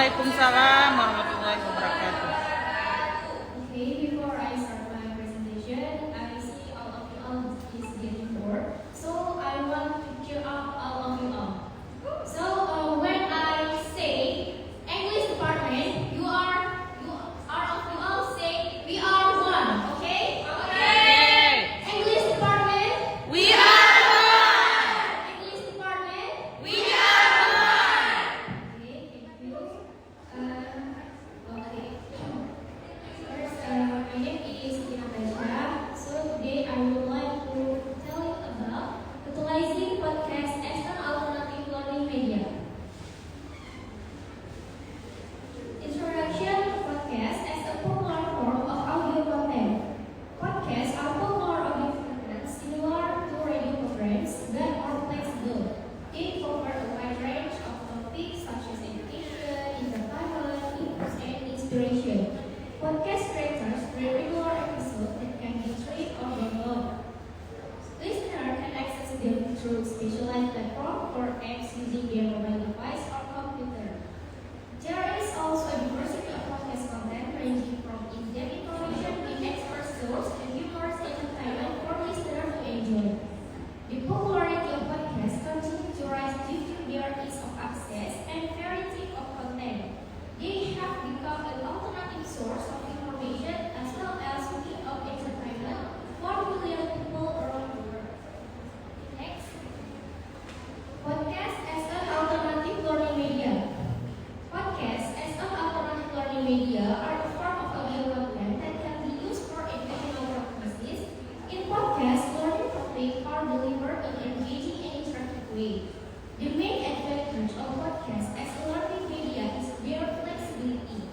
Waalaikumsalam warahmatullahi wabarakatuh. Okay, before I start my presentation, I see all of you all is getting bored, so I want to cheer up all of you all. So when I say English department, you all say we are one. Okay? Okay. English department, We are one. English department. We are one. Okay, thank you. Okay. First, my name is Tina Tasha. So today I would like to tell you about utilizing podcast as an alternative learning media. Introduction to podcast as a popular form of audio content. Podcasts are popular audio formats similar to radio programs that are flexible. They cover a wide range of topics such as education, entertainment, news, and inspiration. Podcast creators create regular episodes that can be streamed or downloaded. Listeners can access them through specialized platforms or apps using their mobile device or computer. There is also a diversity of podcast content ranging from in-depth information with expert sources to humorous entertainment for listeners to enjoy. The popularity of podcasts continues to rise due to their ease of access and variety of content. They have become an alternative source of information as well as means of entertainment for millions of people around the world. Next, podcast as an alternative learning media. Podcasts as an alternative learning media are a form of audio content that can be used for educational purposes. In podcasts, learning topics are delivered in an engaging and interactive way. The main advantage of podcasts as a learning media is their flexibility.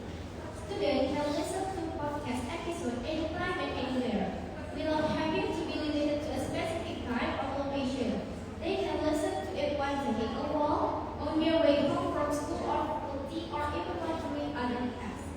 Students can listen to podcast episodes anytime and anywhere, without having to be limited to a specific time or location. They can listen to it while taking a walk, on their way home from school or faculty, or even while doing other tasks.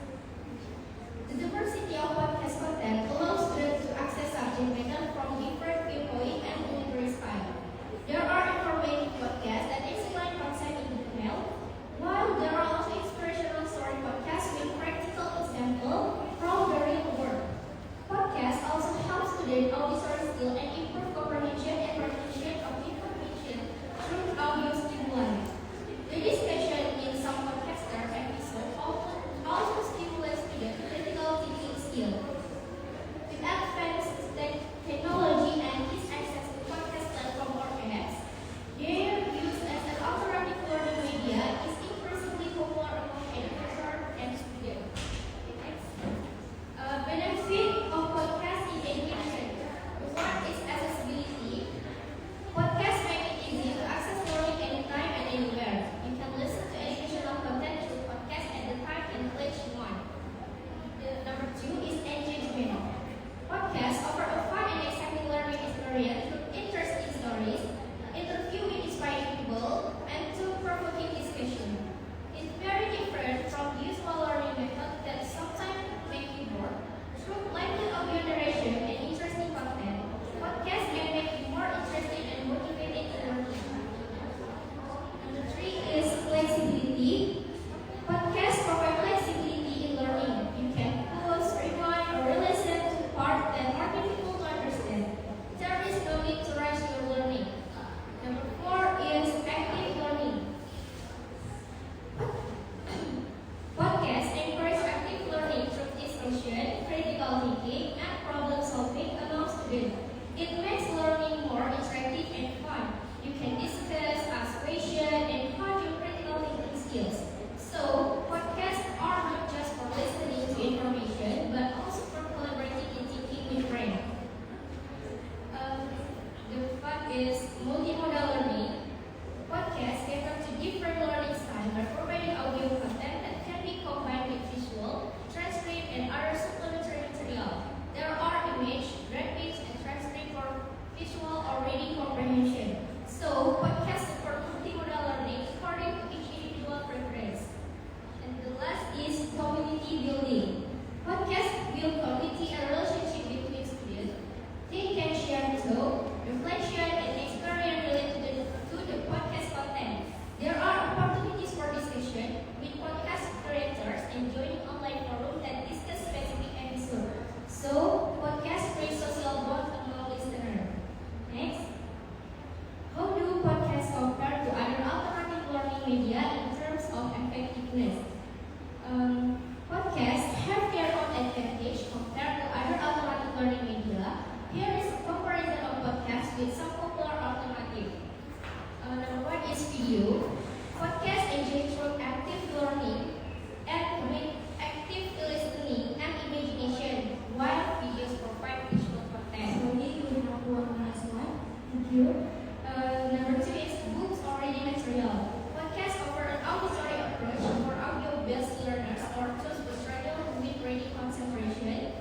best learners or those who struggle with reading concentration.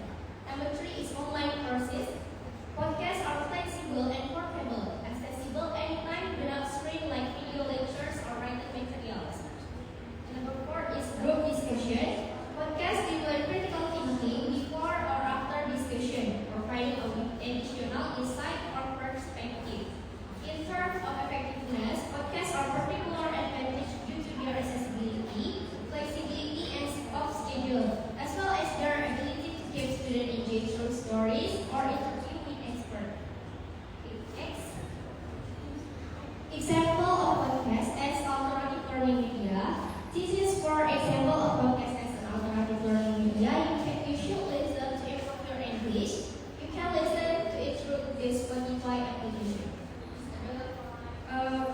Number 3 is online courses. Podcasts are flexible and portable, accessible anytime without screen like video lectures or written materials. Number 4 is group discussion. Podcasts stimulate critical thinking before or after discussion, providing additional insight or perspective. In terms of effectiveness, podcasts are particular advantage due to their accessibility, flexibility, and of schedule, as well as their ability to keep students engaged through stories or interview with experts. Next. Example of podcast as alternative learning media. This is for example of podcast as an alternative learning media. You should listen to improve your English. You can listen to it through the Spotify application.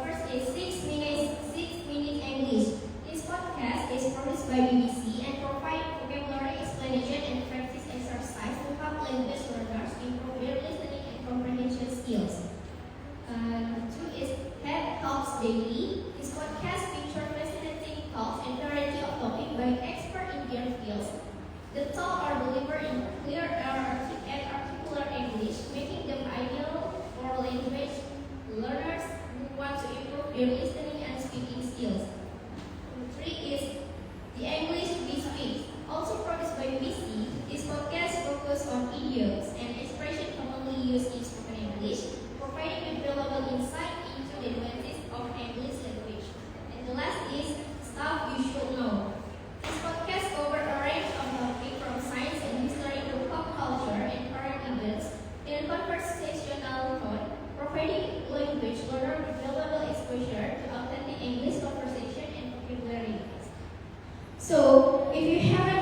First is 6 minute English. This podcast is produced by BBC and provide vocabulary explanation and practice exercise to help language learners improve their listening and comprehension skills. 2 is TED Talks Daily. This podcast features fascinating talks and variety of topics by experts in their fields. The talks are delivered in clear and articulate English, making them ideal for language learners who want to improve their listening and speaking skills. 3 is The English We Speak. Also produced by BBC, this podcast focuses on idioms and expressions commonly used in spoken English, providing a valuable insight into the nuances of English language. And the last is Stuff You Should Know. This podcast covers a range of topics from science and history to pop culture and current events in a conversational tone, providing language learners with valuable exposure to authentic English conversation and vocabulary. So, if you haven't